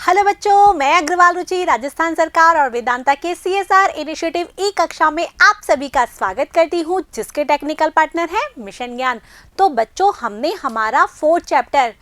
Hello बच्चों, मैं अग्रवाल रुचि राजस्थान सरकार और वेदांता के CSR इनिशिएटिव ई कक्षा में आप सभी का स्वागत करती हूँ, जिसके टेक्निकल पार्टनर है मिशन ज्ञान। तो बच्चों, हमने हमारा 4th चैप्टर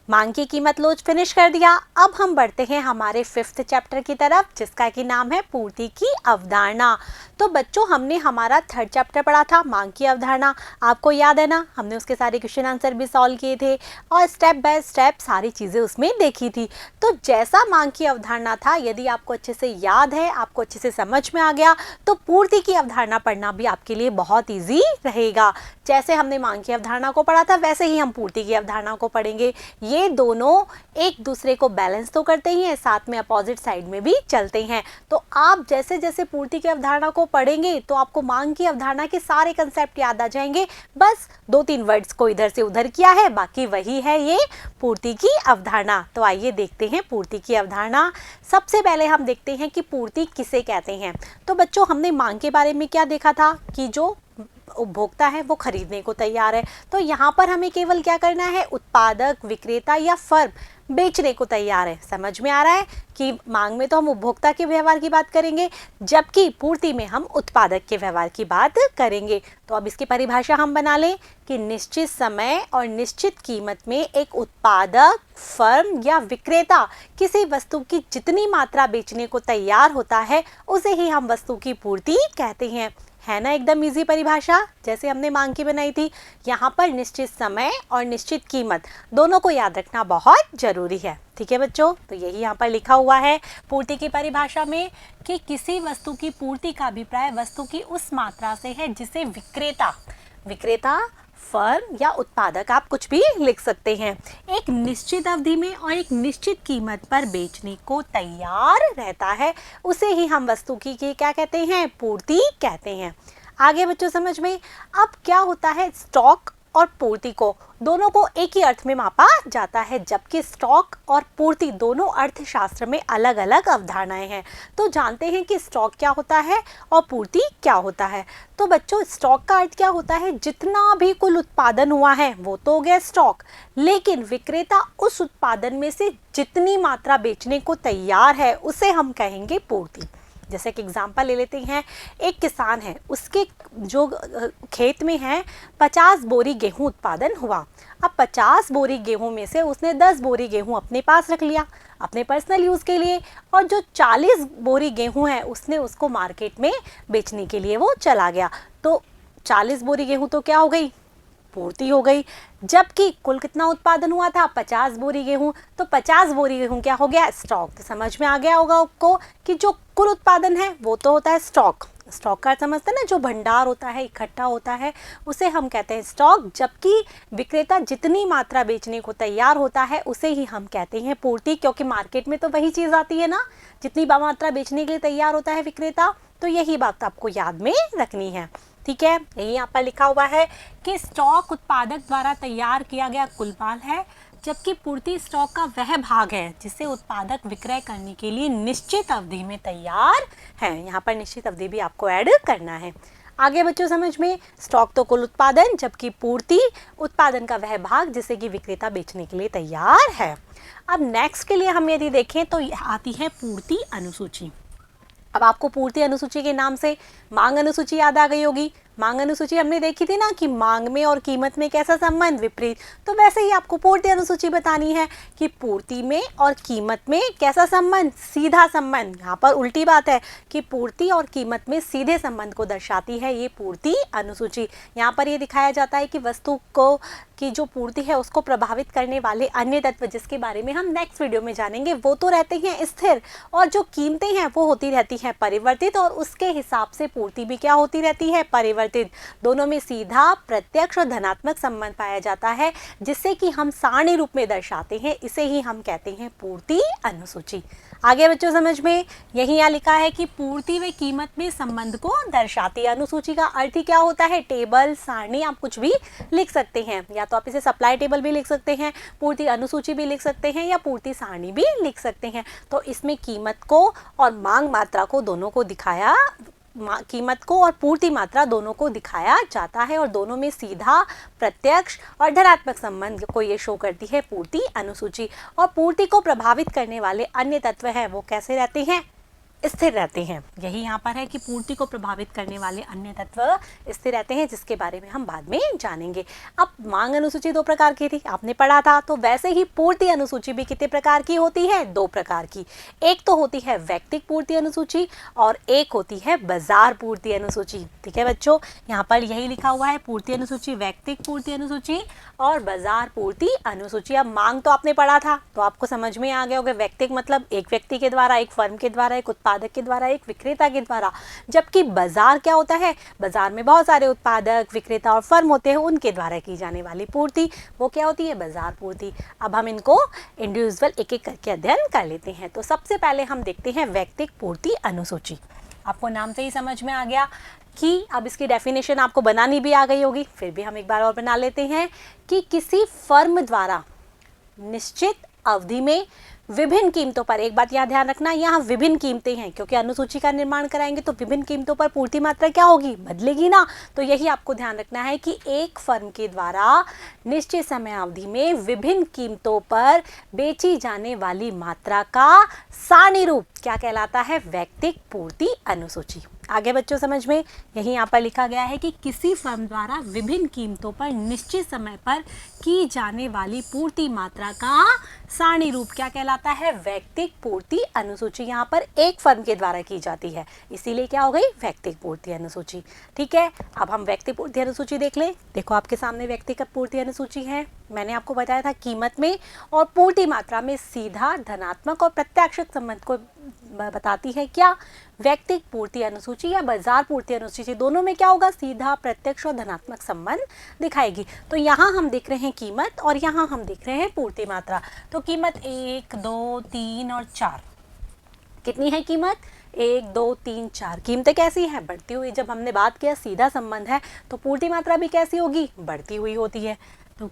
मांग की कीमत लोच फिनिश कर दिया। अब हम बढ़ते हैं हमारे 5th चैप्टर की तरफ, जिसका कि नाम है पूर्ति की अवधारणा। तो बच्चों, हमने हमारा 3rd चैप्टर पढ़ा था मांग की अवधारणा, आपको याद है ना? हमने उसके सारे क्वेश्चन आंसर भी सॉल्व किए थे और स्टेप बाय स्टेप सारी चीज़ें उसमें देखी थी। तो जैसा मांग की अवधारणा था, यदि आपको अच्छे से याद है, आपको अच्छे से समझ में आ गया, तो पूर्ति की अवधारणा पढ़ना भी आपके लिए बहुत ईजी रहेगा। जैसे हमने मांग की अवधारणा को पढ़ा था, वैसे ही हम पूर्ति की अवधारणा को पढ़ेंगे। ये दोनों एक दूसरे को बैलेंस तो करते ही हैं, साथ में अपोजिट साइड में भी चलते हैं। तो आप जैसे जैसे पूर्ति की अवधारणा को पढ़ेंगे, तो आपको मांग की अवधारणा के सारे कंसेप्ट याद आ जाएंगे। बस 2-3 वर्ड्स को इधर से उधर किया है, बाकी वही है ये पूर्ति की अवधारणा। तो आइए देखते हैं पूर्ति की अवधारणा। सबसे पहले हम देखते हैं कि पूर्ति किसे कहते हैं। तो बच्चों, हमने मांग के बारे में क्या देखा था कि जो उपभोक्ता है वो खरीदने को तैयार है। तो यहाँ पर हमें केवल क्या करना है, उत्पादक, विक्रेता या फर्म बेचने को तैयार है। समझ में आ रहा है कि मांग में तो हम उपभोक्ता के व्यवहार की बात करेंगे, जबकि पूर्ति में हम उत्पादक के व्यवहार की बात करेंगे। तो अब इसकी परिभाषा हम बना लें कि निश्चित समय और निश्चित कीमत में एक उत्पादक, फर्म या विक्रेता किसी वस्तु की जितनी मात्रा बेचने को तैयार होता है, उसे ही हम वस्तु की पूर्ति कहते हैं। है ना एकदम इजी परिभाषा, जैसे हमने मांग की बनाई थी। यहाँ पर निश्चित समय और निश्चित कीमत दोनों को याद रखना बहुत जरूरी है। ठीक है बच्चों, तो यही यहाँ पर लिखा हुआ है पूर्ति की परिभाषा में कि किसी वस्तु की पूर्ति का अभिप्राय वस्तु की उस मात्रा से है जिसे विक्रेता, फर्म या उत्पादक, आप कुछ भी लिख सकते हैं, एक निश्चित अवधि में और एक निश्चित कीमत पर बेचने को तैयार रहता है, उसे ही हम वस्तु की क्या कहते हैं, पूर्ति कहते हैं। आगे बच्चों समझ में। अब क्या होता है, स्टॉक और पूर्ति को दोनों को एक ही अर्थ में मापा जाता है, जबकि स्टॉक और पूर्ति दोनों अर्थशास्त्र में अलग अलग अवधारणाएं हैं। तो जानते हैं कि स्टॉक क्या होता है और पूर्ति क्या होता है। तो बच्चों, स्टॉक का अर्थ क्या होता है, जितना भी कुल उत्पादन हुआ है वो तो हो गया स्टॉक, लेकिन विक्रेता उस उत्पादन में से जितनी मात्रा बेचने को तैयार है उसे हम कहेंगे पूर्ति। जैसे एक एग्जांपल ले लेते हैं, एक किसान है, उसके जो खेत में है 50 बोरी गेहूं उत्पादन हुआ। अब 50 बोरी गेहूं में से उसने 10 बोरी गेहूं अपने पास रख लिया अपने पर्सनल यूज़ के लिए, और जो 40 बोरी गेहूं है उसने उसको मार्केट में बेचने के लिए वो चला गया। तो 40 बोरी गेहूं तो क्या हो गई, पूर्ति हो गई। जबकि कुल कितना उत्पादन हुआ था, 50 बोरी गेहूं, तो 50 बोरी गेहूं क्या हो गया, स्टॉक। तो समझ में आ गया होगा आपको कि जो कुल उत्पादन है वो तो होता है स्टॉक। स्टॉक का समझते हैं ना, जो भंडार होता है, इकट्ठा होता है, उसे हम कहते हैं स्टॉक। जबकि विक्रेता जितनी मात्रा बेचने को तैयार होता है उसे ही हम कहते हैं पूर्ति, क्योंकि मार्केट में तो वही चीज़ आती है ना, जितनी मात्रा बेचने के लिए तैयार होता है विक्रेता। तो यही बात आपको याद में रखनी है। ठीक है, यही यहाँ पर लिखा हुआ है कि स्टॉक उत्पादक द्वारा तैयार किया गया कुल माल है, जबकि पूर्ति स्टॉक का वह भाग है जिसे उत्पादक विक्रय करने के लिए निश्चित अवधि में तैयार है। यहाँ पर निश्चित अवधि भी आपको ऐड करना है। आगे बच्चों समझ में। स्टॉक तो कुल उत्पादन, जबकि पूर्ति उत्पादन का वह भाग जिसे कि विक्रेता बेचने के लिए तैयार है। अब नेक्स्ट के लिए हम यदि देखें तो आती है पूर्ति अनुसूची। अब आपको पूर्ति अनुसूची के नाम से मांग अनुसूची याद आ गई होगी। मांग अनुसूची हमने देखी थी ना कि मांग में और कीमत में कैसा संबंध, विपरीत। तो वैसे ही आपको पूर्ति अनुसूची बतानी है कि पूर्ति में और कीमत में कैसा संबंध, सीधा संबंध। यहाँ पर उल्टी बात है कि पूर्ति और कीमत में सीधे संबंध को दर्शाती है ये पूर्ति अनुसूची। यहाँ पर ये दिखाया जाता है कि वस्तु को की जो पूर्ति है उसको प्रभावित करने वाले अन्य तत्व, जिसके बारे में हम नेक्स्ट वीडियो में जानेंगे, वो तो रहते हैं स्थिर, और जो कीमतें हैं वो होती रहती हैं परिवर्तित, और उसके हिसाब से पूर्ति भी क्या होती रहती है, परिवर्तित। दोनों में सीधा, प्रत्यक्ष और धनात्मक संबंध पाया जाता है, जिससे कि हम सारणी रूप में दर्शाते हैं। इसे ही हम कहते हैं पूर्ति अनुसूची। आगे बच्चों समझ में। यही यहाँ लिखा है कि पूर्ति व कीमत में संबंध को दर्शाती है। अनुसूची का अर्थ ही क्या होता है, टेबल, सारणी, आप कुछ भी लिख सकते हैं। या तो आप इसे सप्लाई टेबल भी लिख सकते हैं, पूर्ति अनुसूची भी लिख सकते हैं, या पूर्ति सारणी भी लिख सकते हैं। तो इसमें कीमत को और मांग मात्रा को दोनों को दिखाया कीमत को और पूर्ति मात्रा दोनों को दिखाया जाता है और दोनों में सीधा, प्रत्यक्ष और धनात्मक संबंध को ये शो करती है पूर्ति अनुसूची। और पूर्ति को प्रभावित करने वाले अन्य तत्व हैं वो कैसे रहते हैं? स्थिर रहते हैं। यही यहाँ पर है कि पूर्ति को प्रभावित करने वाले अन्य तत्व स्थिर रहते हैं, जिसके बारे में हम बाद में जानेंगे। अब मांग अनुसूची 2 प्रकार की थी, आपने पढ़ा था, तो वैसे ही पूर्ति अनुसूची भी कितने प्रकार की होती है? 2 प्रकार की। एक तो होती है वैयक्तिक पूर्ति अनुसूची और एक होती है बाजार पूर्ति अनुसूची। ठीक है बच्चों, यहाँ पर यही लिखा हुआ है, पूर्ति अनुसूची, वैयक्तिक पूर्ति अनुसूची और बाजार पूर्ति अनुसूची। अब मांग तो आपने पढ़ा था, तो आपको समझ में आ गया होगा। वैयक्तिक मतलब एक व्यक्ति के द्वारा, एक फर्म के द्वारा, एक उत्पादक के द्वारा, एक विक्रेता के द्वारा। जबकि बाजार क्या होता है? बाजार में बहुत सारे उत्पादक, विक्रेता और फर्म होते हैं, उनके द्वारा की जाने वाली पूर्ति वो क्या होती है? बाजार पूर्ति। अब हम इनको इंडिविजुअल एक एक करके अध्ययन कर लेते हैं। तो सबसे पहले हम देखते हैं वैयक्तिक पूर्ति अनुसूची। आपको नाम से ही समझ में आ गया कि अब इसकी डेफिनेशन आपको बनानी भी आ गई होगी, फिर भी हम एक बार और बना लेते हैं कि किसी फर्म द्वारा निश्चित अवधि में विभिन्न कीमतों पर, एक बात यहाँ ध्यान रखना, यहाँ विभिन्न कीमतें हैं क्योंकि अनुसूची का निर्माण कराएंगे तो विभिन्न कीमतों पर पूर्ति मात्रा क्या होगी? बदलेगी ना। तो यही आपको ध्यान रखना है कि एक फर्म के द्वारा निश्चित समय अवधि में विभिन्न कीमतों पर बेची जाने वाली मात्रा का सारणी रूप क्या कहलाता है? वैयक्तिक पूर्ति अनुसूची। आगे बच्चों समझ में, यही यहाँ पर लिखा गया है कि किसी फर्म द्वारा विभिन्न कीमतों पर निश्चित समय पर की जाने वाली पूर्ति मात्रा का सारणी रूप क्या कहलाता है? वैयक्तिक पूर्ति अनुसूची। यहाँ पर एक फर्म के द्वारा की जाती है, इसीलिए क्या हो गई? वैयक्तिक पूर्ति अनुसूची। ठीक है, अब हम वैयक्तिक पूर्ति अनुसूची देख लें। देखो आपके सामने व्यक्तिगत पूर्ति अनुसूची है। मैंने आपको बताया था कीमत में और पूर्ति मात्रा में सीधा, धनात्मक और प्रत्यक्ष संबंध को बताती है क्या? वैयक्तिक पूर्ति अनुसूची या बाजार पूर्ति अनुसूची, दोनों में क्या होगा? सीधा, प्रत्यक्ष और धनात्मक संबंध दिखाएगी। तो यहाँ हम देख रहे हैं कीमत और यहाँ हम देख रहे हैं पूर्ति मात्रा। तो कीमत 1, 2, 3 और 4, कितनी है कीमत? 1, 2, 3, 4। कीमतें कैसी हैं? बढ़ती हुई। जब हमने बात किया सीधा संबंध है तो पूर्ति मात्रा भी कैसी होगी? बढ़ती हुई होती है। तो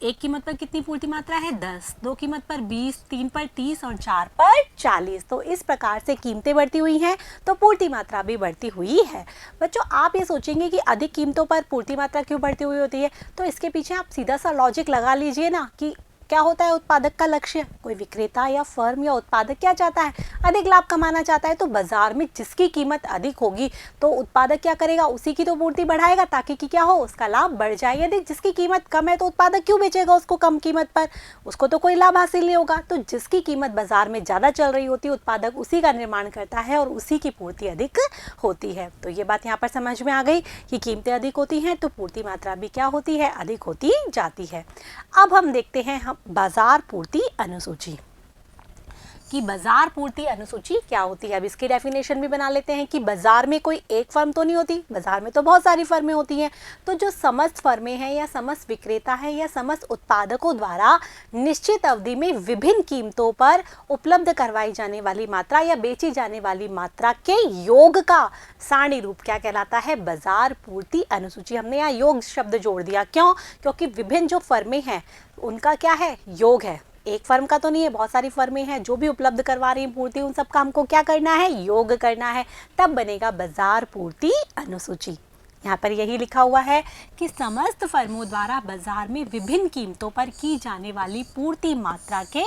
एक कीमत पर कितनी पूर्ति मात्रा है? 10, 2 कीमत पर 20, 3 पर 30 और 4 पर 40। तो इस प्रकार से कीमतें बढ़ती हुई हैं तो पूर्ति मात्रा भी बढ़ती हुई है। बच्चों आप ये सोचेंगे कि अधिक कीमतों पर पूर्ति मात्रा क्यों बढ़ती हुई होती है, तो इसके पीछे आप सीधा सा लॉजिक लगा लीजिए ना कि क्या होता है उत्पादक का लक्ष्य? कोई विक्रेता या फर्म या उत्पादक क्या चाहता है? अधिक लाभ कमाना चाहता है। तो बाजार में जिसकी कीमत अधिक होगी तो उत्पादक क्या करेगा? उसी की तो पूर्ति बढ़ाएगा ताकि कि क्या हो? उसका लाभ बढ़ जाए। यदि जिसकी कीमत कम है तो उत्पादक क्यों बेचेगा उसको कम कीमत पर? उसको तो कोई लाभ हासिल नहीं होगा। तो जिसकी कीमत बाजार में ज़्यादा चल रही होती है उत्पादक उसी का निर्माण करता है और उसी की पूर्ति अधिक होती है। तो ये बात यहाँ पर समझ में आ गई कि कीमतें अधिक होती हैं तो पूर्ति मात्रा भी क्या होती है? अधिक होती जाती है। अब हम देखते हैं हम बाजार पूर्ति अनुसूची कि बाजार पूर्ति अनुसूची क्या होती है। अब इसकी डेफिनेशन भी बना लेते हैं कि बाजार में कोई एक फर्म तो नहीं होती, बाजार में तो बहुत सारी फर्में होती हैं। तो जो समस्त फर्में हैं या समस्त विक्रेता हैं या समस्त उत्पादकों द्वारा निश्चित अवधि में विभिन्न कीमतों पर उपलब्ध करवाई जाने वाली मात्रा या बेची जाने वाली मात्रा के योग का सारणी रूप क्या कहलाता है? बाजार पूर्ति अनुसूची। हमने यहाँ योग शब्द जोड़ दिया, क्यों? क्योंकि विभिन्न जो फर्में हैं उनका क्या है? योग है। एक फर्म का तो नहीं है, बहुत सारी फर्में हैं जो भी उपलब्ध करवा रही हैं पूर्ति, उन सब का हमको क्या करना है? योग करना है, तब बनेगा बाजार पूर्ति अनुसूची। यहाँ पर यही लिखा हुआ है कि समस्त फर्मों द्वारा बाजार में विभिन्न कीमतों पर की जाने वाली पूर्ति मात्रा के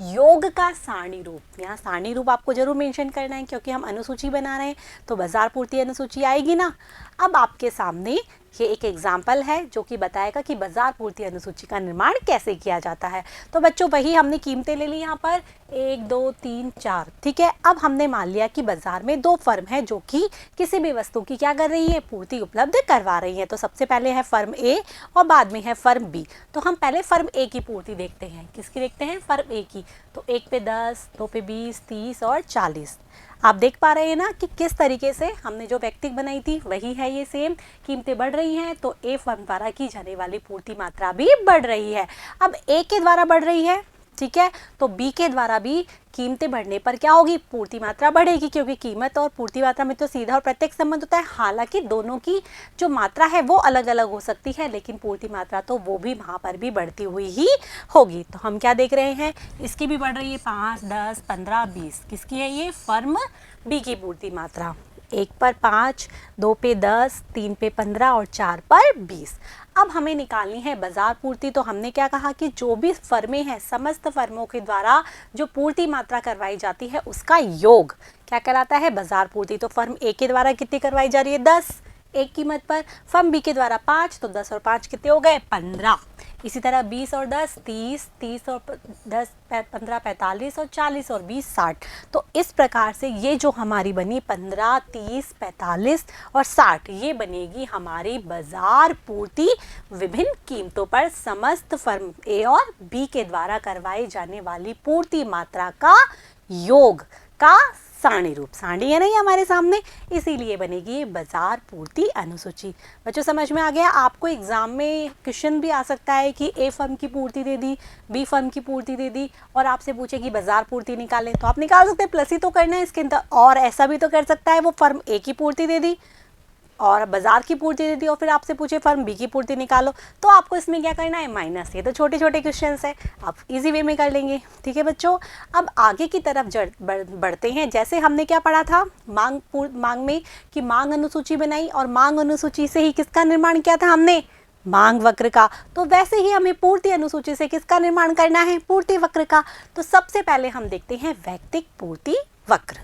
योग का सारणी रूप। यहाँ सारणी रूप आपको जरूर मेंशन करना है क्योंकि हम अनुसूची बना रहे हैं तो बाजार पूर्ति अनुसूची आएगी ना। अब आपके सामने ये एक एग्जाम्पल है जो कि बताएगा कि बाजार पूर्ति अनुसूची का निर्माण कैसे किया जाता है। तो बच्चों वही हमने कीमतें ले ली यहाँ पर 1, 2, 3, 4। ठीक है, अब हमने मान लिया कि बाजार में 2 फर्म है जो कि किसी भी वस्तु की क्या कर रही है? पूर्ति उपलब्ध करवा रही है। तो सबसे पहले है फर्म ए और बाद में है फर्म बी। तो हम पहले फर्म ए की पूर्ति देखते हैं। किसकी देखते हैं? फर्म ए की। तो 1 पे 10, 2 पे 20, 30 और 40। आप देख पा रहे हैं ना कि किस तरीके से हमने जो वैयक्तिक बनाई थी वही है ये सेम। कीमतें बढ़ रही हैं तो ए फर्म द्वारा की जाने वाली पूर्ति मात्रा भी बढ़ रही है। अब ए के द्वारा बढ़ रही है, ठीक है, तो बी के द्वारा भी कीमतें बढ़ने पर क्या होगी? पूर्ति मात्रा बढ़ेगी, क्योंकि कीमत और पूर्ति मात्रा में तो सीधा और प्रत्यक्ष संबंध होता है। हालांकि दोनों की जो मात्रा है वो अलग अलग हो सकती है, लेकिन पूर्ति मात्रा तो वो भी वहाँ पर भी बढ़ती हुई ही होगी। तो हम क्या देख रहे हैं? इसकी भी बढ़ रही है 5, 10, 15, 20। किसकी है ये? फर्म बी की पूर्ति मात्रा। 1 पर 5, 2 पे 10, 3 पे 15 और 4 पर 20। अब हमें निकालनी है बाजार पूर्ति। तो हमने क्या कहा कि जो भी फर्में हैं, समस्त फर्मों के द्वारा जो पूर्ति मात्रा करवाई जाती है उसका योग क्या कहलाता है? बाजार पूर्ति। तो फर्म ए के द्वारा कितनी करवाई जा रही है? 10 एक कीमत पर। फर्म बी के द्वारा 5, तो 10 और 5 कितने हो गए? 15। इसी तरह 20 और 10 30, 30 और 10 15 45 और 40 और 20 60। तो इस प्रकार से ये जो हमारी बनी 15, 30, 45 और 60, ये बनेगी हमारी बाजार पूर्ति विभिन्न कीमतों पर समस्त फर्म ए और बी के द्वारा करवाई जाने वाली पूर्ति मात्रा का योग का सारणी रूप। सारणी है नहीं हमारे सामने, इसीलिए बनेगी बाजार पूर्ति अनुसूची। बच्चों समझ में आ गया? आपको एग्जाम में क्वेश्चन भी आ सकता है कि ए फर्म की पूर्ति दे दी, बी फर्म की पूर्ति दे दी और आपसे पूछे कि बाजार पूर्ति निकालें, तो आप निकाल सकते हैं, प्लस ही तो करना है इसके अंदर। और ऐसा भी तो कर सकता है वो फर्म ए की पूर्ति दे दी और बाजार की पूर्ति दे दी और फिर आपसे पूछे फर्म बी की पूर्ति निकालो, तो आपको इसमें क्या करना है? माइनस। ये तो छोटे छोटे क्वेश्चंस है, आप इजी वे में कर लेंगे। ठीक है बच्चों, अब आगे की तरफ बढ़ते हैं। जैसे हमने क्या पढ़ा था मांग में कि मांग अनुसूची बनाई और मांग अनुसूची से ही किसका निर्माण किया था हमने? मांग वक्र का। तो वैसे ही हमें पूर्ति अनुसूची से किसका निर्माण करना है? पूर्ति वक्र का। तो सबसे पहले हम देखते हैं वैयक्तिक पूर्ति वक्र।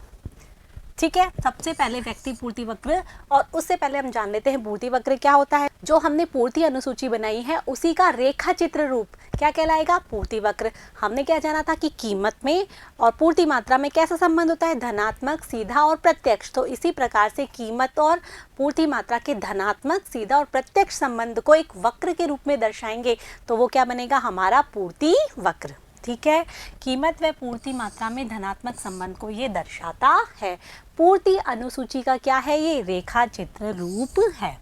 ठीक है, सबसे पहले व्यक्ति पूर्ति वक्र, और उससे पहले हम जान लेते हैं पूर्ति वक्र क्या होता है। जो हमने पूर्ति अनुसूची बनाई है उसी का रेखा चित्र रूप क्या कहलाएगा? पूर्ति वक्र। हमने क्या जाना था कि कीमत में और पूर्ति मात्रा में कैसा संबंध होता है? धनात्मक, सीधा और प्रत्यक्ष। तो इसी प्रकार से कीमत और पूर्ति मात्रा के धनात्मक, सीधा और प्रत्यक्ष संबंध को एक वक्र के रूप में दर्शाएंगे तो वो क्या बनेगा? हमारा पूर्ति वक्र। ठीक है, कीमत व पूर्ति मात्रा में धनात्मक संबंध को ये दर्शाता है। पूर्ति अनुसूची का क्या है? ये रेखा चित्र रूप है।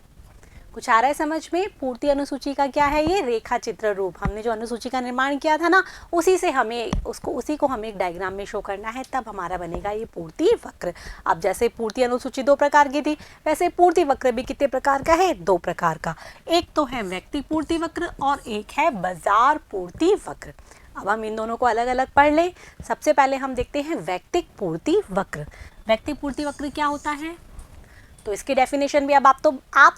कुछ आ रहा है समझ में? पूर्ति अनुसूची का क्या है? ये रेखा चित्र रूप। हमने जो अनुसूची का निर्माण किया था ना, उसी को हमें एक डायग्राम में शो करना है, तब हमारा बनेगा ये पूर्ति वक्र। अब जैसे पूर्ति अनुसूची 2 प्रकार की थी, वैसे पूर्ति वक्र भी कितने प्रकार का है? 2 प्रकार का। एक तो है व्यक्ति पूर्ति वक्र और एक है बाजार पूर्ति वक्र। अब हम इन दोनों को अलग अलग पढ़ लें। सबसे पहले हम देखते हैं वैयक्तिक पूर्ति वक्र। वैयक्तिक पूर्ति वक्र क्या होता है? तो इसकी डेफिनेशन भी अब आप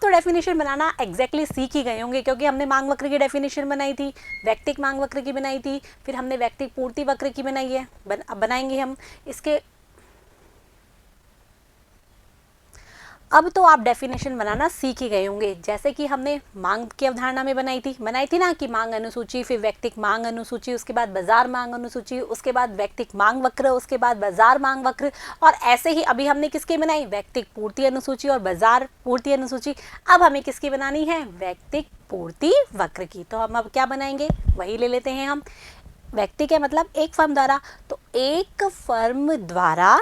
तो डेफिनेशन बनाना एग्जैक्टली सीख ही गए होंगे, क्योंकि हमने मांग वक्र की डेफिनेशन बनाई थी, वैयक्तिक मांग वक्र की बनाई थी, फिर हमने वैयक्तिक पूर्ति वक्र की बनाई है। अब बनाएंगे हम इसके। अब तो आप डेफिनेशन बनाना सीख ही गए होंगे। जैसे कि हमने मांग की अवधारणा में बनाई थी ना कि मांग अनुसूची, फिर वैयक्तिक मांग अनुसूची, उसके बाद बाजार मांग अनुसूची, उसके बाद वैयक्तिक मांग वक्र, उसके बाद बाजार मांग वक्र, और ऐसे ही अभी हमने किसकी बनाई? वैयक्तिक पूर्ति अनुसूची और बाजार पूर्ति अनुसूची। अब हमें किसकी बनानी है? वैयक्तिक पूर्ति वक्र की। तो हम अब क्या बनाएंगे? वही ले लेते हैं हम। व्यक्ति के मतलब एक फर्म द्वारा, तो एक फर्म द्वारा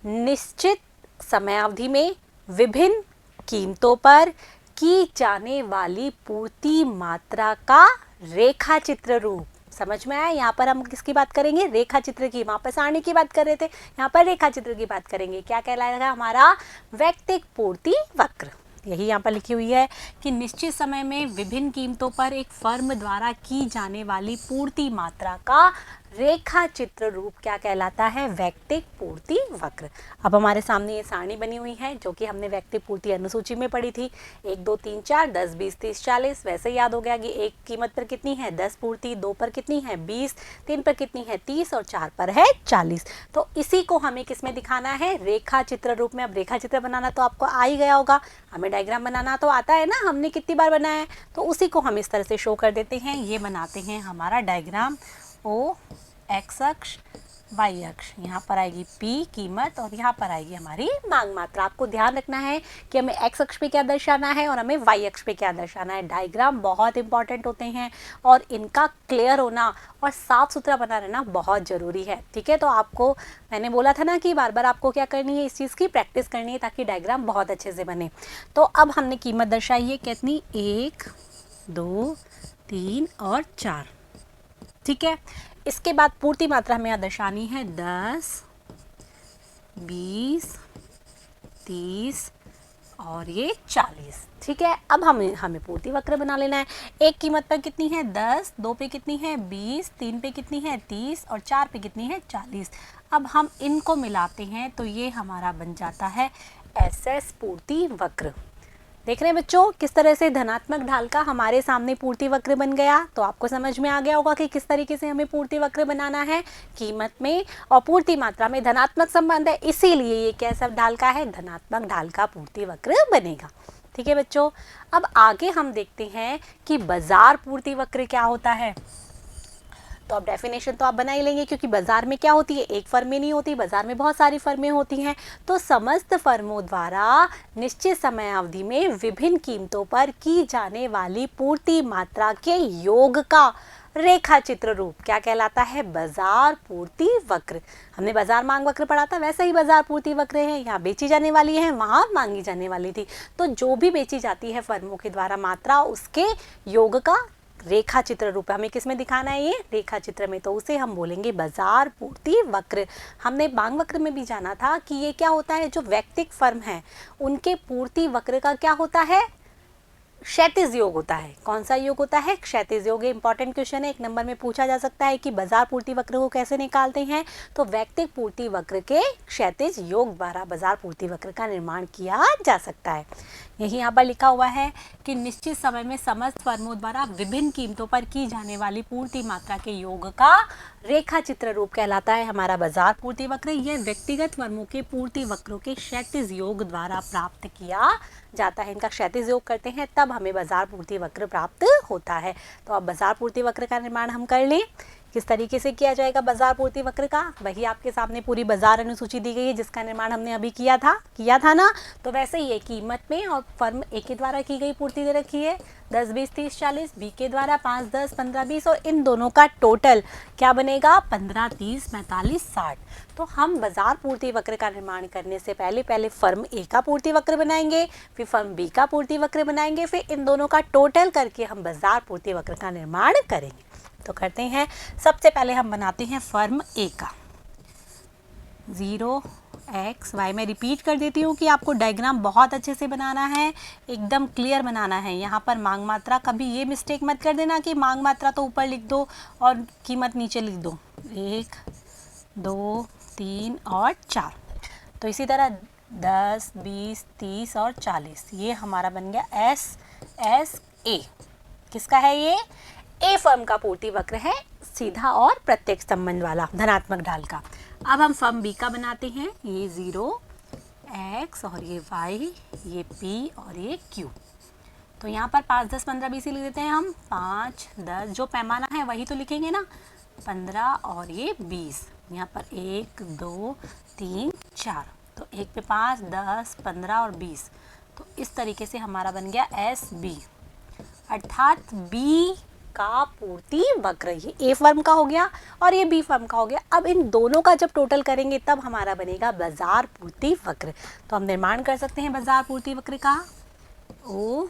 निश्चित समयावधि में विभिन्न कीमतों पर की जाने वाली पूर्ति मात्रा का रेखा चित्र रूप। समझ में आया? यहाँ पर हम किसकी बात करेंगे? रेखा चित्र की। वहाँ पर सारणी की बात कर रहे थे, यहाँ पर रेखा चित्र की बात करेंगे। क्या कहलाएगा? हमारा वैयक्तिक पूर्ति वक्र। यही यहाँ पर लिखी हुई है कि निश्चित समय में विभिन्न कीमतों पर एक फर्म द्वारा की जाने वाली पूर्ति मात्रा का रेखा चित्र रूप क्या कहलाता है? वैयक्तिक पूर्ति वक्र। अब हमारे सामने ये सारणी बनी हुई है जो कि हमने वैयक्तिक पूर्ति अनुसूची में पढ़ी थी। 1 2 3 4 10 20 30 40। वैसे याद हो गया कि एक कीमत पर कितनी है? 10 पूर्ति, 2 पर कितनी है? 20, 3 पर कितनी है? 30 और 4 पर है 40। तो इसी को हमें किस में दिखाना है? रेखा चित्र रूप में। अब रेखा चित्र बनाना तो आपको आ ही गया होगा, हमें डायग्राम बनाना तो आता है ना, हमने कितनी बार बनाया है। तो उसी को हम इस तरह से शो कर देते हैं। ये बनाते हैं हमारा डायग्राम। ओ एक्स अक्ष, वाई अक्ष, यहाँ पर आएगी पी कीमत और यहाँ पर आएगी हमारी मांग मात्रा। आपको ध्यान रखना है कि हमें एक्स अक्ष पे क्या दर्शाना है और हमें वाई अक्ष पे क्या दर्शाना है। डायग्राम बहुत इंपॉर्टेंट होते हैं और इनका क्लियर होना और साफ सुथरा बना रहना बहुत ज़रूरी है। ठीक है, तो आपको मैंने बोला था ना कि बार बार आपको क्या करनी है? इस चीज़ की प्रैक्टिस करनी है ताकि डायग्राम बहुत अच्छे से बने। तो अब हमने कीमत दर्शाई है कितनी? 1 2 3 और 4। ठीक है, इसके बाद पूर्ति मात्रा हमें यहाँ दर्शानी है 10 20 30 और ये 40। ठीक है, अब हमें पूर्ति वक्र बना लेना है। एक कीमत पर कितनी है? 10, 2 पे कितनी है? 20, 3 पे कितनी है? 30 और 4 पे कितनी है? 40। अब हम इनको मिलाते हैं तो ये हमारा बन जाता है SS पूर्ति वक्र। देख रहे हैं बच्चों किस तरह से धनात्मक ढाल का हमारे सामने पूर्ति वक्र बन गया। तो आपको समझ में आ गया होगा कि किस तरीके से हमें पूर्ति वक्र बनाना है। कीमत में और पूर्ति मात्रा में धनात्मक संबंध है, इसीलिए ये कैसा ढाल का है, धनात्मक ढाल का पूर्ति वक्र बनेगा। ठीक है बच्चों, अब आगे हम देखते हैं कि बाजार पूर्ति वक्र क्या होता है। तो अब डेफिनेशन तो आप बना ही लेंगे, क्योंकि बाजार में क्या होती है, एक फर्म में नहीं होती, बाजार में बहुत सारी फर्में होती हैं। तो समस्त फर्मों द्वारा निश्चित समय अवधि में विभिन्न कीमतों पर की जाने वाली पूर्ति मात्रा के योग का रेखा चित्र रूप क्या कहलाता है, बाजार पूर्ति वक्र। हमने बाजार मांग वक्र पढ़ा था, वैसे ही बाजार पूर्ति वक्र है। यहाँ बेची जाने वाली है, वहाँ मांगी जाने वाली थी। तो जो भी बेची जाती है फर्मों के द्वारा मात्रा, उसके योग का रेखा चित्र रूप हमें किस में दिखाना है, ये रेखा चित्र में। तो उसे हम बोलेंगे बाजार पूर्ति वक्र। हमने मांग वक्र में भी जाना था कि ये क्या होता है, जो वैयक्तिक फर्म है उनके पूर्ति वक्र का क्या होता है, क्षैतिज योग होता है। कौन सा योग होता है, क्षैतिज योग। इंपॉर्टेंट क्वेश्चन है, एक नंबर में पूछा जा सकता है कि बाजार पूर्ति वक्र को कैसे निकालते हैं। तो वैयक्तिक पूर्ति वक्र के क्षैतिज योग द्वारा बाजार पूर्ति वक्र का निर्माण किया जा सकता है। यही यहाँ पर लिखा हुआ है कि निश्चित समय में समस्त फर्मों द्वारा विभिन्न कीमतों पर की जाने वाली पूर्ति मात्रा के योग का रेखा चित्र रूप कहलाता है हमारा बाजार पूर्ति वक्र। यह व्यक्तिगत फर्मों के पूर्ति वक्रों के क्षैतिज योग द्वारा प्राप्त किया जाता है। इनका क्षैतिज योग करते हैं तब हमें बाजार पूर्ति वक्र प्राप्त होता है। तो अब बाजार पूर्ति वक्र का निर्माण हम कर लें। किस तरीके से किया जाएगा बाजार पूर्ति वक्र का, वही आपके सामने पूरी बाजार अनुसूची दी गई है जिसका निर्माण हमने अभी किया था ना। तो वैसे ही है, कीमत में और फर्म ए के द्वारा की गई पूर्ति दे रखी है 10, 20, 30, 40, बी के द्वारा 5, 10, 15, 20 और इन दोनों का टोटल क्या बनेगा 15, 30, 45, 60। तो हम बाजार पूर्ति वक्र का निर्माण करने से पहले फर्म ए का पूर्ति वक्र बनाएंगे, फिर फर्म बी का पूर्ति वक्र बनाएंगे, फिर इन दोनों का टोटल करके हम बाजार पूर्ति वक्र का निर्माण करेंगे। तो करते हैं, सबसे पहले हम बनाते हैं फर्म ए का 0x y। मैं रिपीट कर देती हूँ कि आपको डायग्राम बहुत अच्छे से बनाना है, एकदम क्लियर बनाना है। यहाँ पर मांग मात्रा, कभी ये मिस्टेक मत कर देना कि मांग मात्रा तो ऊपर लिख दो और कीमत नीचे लिख दो, 1, 2, 3 और 4। तो इसी तरह 10, 20, 30 और 40, ये हमारा बन गया SSA। किसका है ये, ए फर्म का पूर्ति वक्र है, सीधा और प्रत्यक्ष संबंध वाला धनात्मक ढाल का। अब हम फर्म बी का बनाते हैं, ये 0x और ये y, ये p और ये q। तो यहाँ पर 5, 10, 15, 20 लिख देते हैं हम। 5, 10 जो पैमाना है वही तो लिखेंगे ना, 15 और ये 20। यहाँ पर 1, 2, 3, 4। तो 1 पे 5, 10, 15 और 20। तो इस तरीके से हमारा बन गया SB, अर्थात बी का पूर्ति वक्र। ये ए फर्म का हो गया और ये बी फर्म का हो गया। अब इन दोनों का जब टोटल करेंगे तब हमारा बनेगा बाजार पूर्ति वक्र। तो हम निर्माण कर सकते हैं बाजार पूर्ति वक्र का। ओ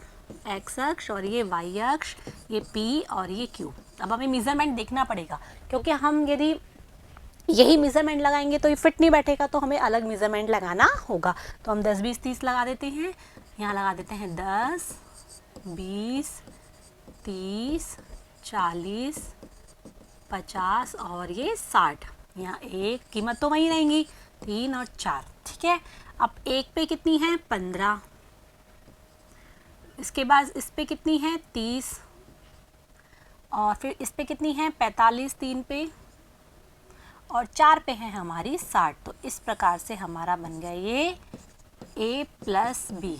एक्स अक्ष और ये वाई अक्ष, ये पी और ये क्यू। अब हमें मेजरमेंट देखना पड़ेगा, क्योंकि हम यदि यही मेजरमेंट लगाएंगे तो ये फिट नहीं बैठेगा, तो हमें अलग मेजरमेंट लगाना होगा। तो हम 10, 20, 30 लगा देते हैं। यहाँ लगा देते हैं 10, 20, 30, 40, 50 और ये 60। यहाँ एक कीमत तो वही रहेंगी, 3 और 4। ठीक है, अब एक पे कितनी है 15, इसके बाद इस पे कितनी है 30 और फिर इस पे कितनी है 45 3 पे और 4 पे है हमारी 60। तो इस प्रकार से हमारा बन गया ये A प्लस बी।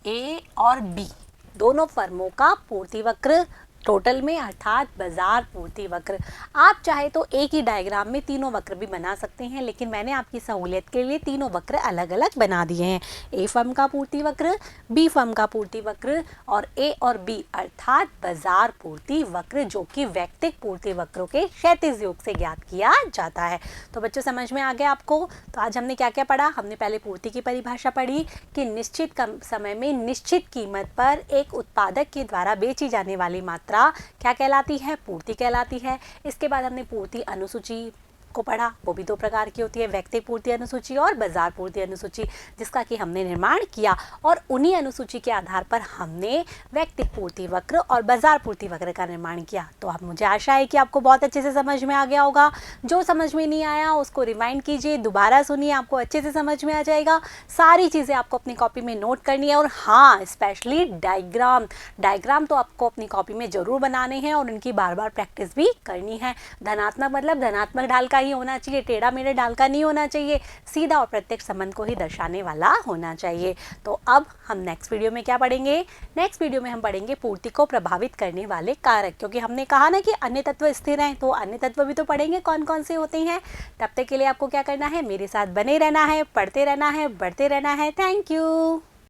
ए और बी दोनों फर्मों का पूर्ति वक्र टोटल में, अर्थात बाजार पूर्ति वक्र। आप चाहे तो एक ही डायग्राम में तीनों वक्र भी बना सकते हैं, लेकिन मैंने आपकी सहूलियत के लिए तीनों वक्र अलग अलग बना दिए हैं। ए फर्म का पूर्ति वक्र, बी फर्म का पूर्ति वक्र और ए और बी अर्थात बाजार पूर्ति वक्र, जो कि वैयक्तिक पूर्ति वक्रों के क्षैतिज योग से ज्ञात किया जाता है। तो बच्चों समझ में आ गया आपको। तो आज हमने क्या क्या पढ़ा, हमने पहले पूर्ति की परिभाषा पढ़ी कि निश्चित कम समय में निश्चित कीमत पर एक उत्पादक के द्वारा बेची जाने वाली मात्रा क्या कहलाती है, पूर्ति कहलाती है। इसके बाद हमने पूर्ति अनुसूची आपको पढ़ा, वो भी 2 प्रकार की होती है, व्यक्ति पूर्ति अनुसूची और बाजार पूर्ति अनुसूची, जिसका कि हमने निर्माण किया और उन्हीं अनुसूची के आधार पर हमने व्यक्ति पूर्ति वक्र और बाजार पूर्ति वक्र का निर्माण किया। तो अब मुझे आशा है कि आपको बहुत अच्छे से समझ में आ गया होगा। जो समझ में नहीं आया उसको रिवाइंड कीजिए, दोबारा सुनिए, आपको अच्छे से समझ में आ जाएगा। सारी चीज़ें आपको अपनी कॉपी में नोट करनी है और हाँ, स्पेशली डायग्राम तो आपको अपनी कॉपी में ज़रूर बनाने हैं और उनकी बार बार प्रैक्टिस भी करनी है। धनात्मक मतलब धनात्मक ढाल का ही होना चाहिए, टेढ़ा मेढ़े ढाल का नहीं होना चाहिए, सीधा और प्रत्यक्ष संबंध को ही दर्शाने वाला होना चाहिए। तो अब हम नेक्स्ट वीडियो में क्या पढ़ेंगे? नेक्स्ट वीडियो में हम पढ़ेंगे पूर्ति को प्रभावित करने वाले कारक, क्योंकि हमने कहा ना कि अन्य तत्व स्थिर हैं, तो अन्य तत्व भी तो पढ़ेंगे कौन कौन से होते हैं। तब तक के लिए आपको क्या करना है? मेरे साथ बने रहना है, पढ़ते रहना है, बढ़ते रहना है। Thank you.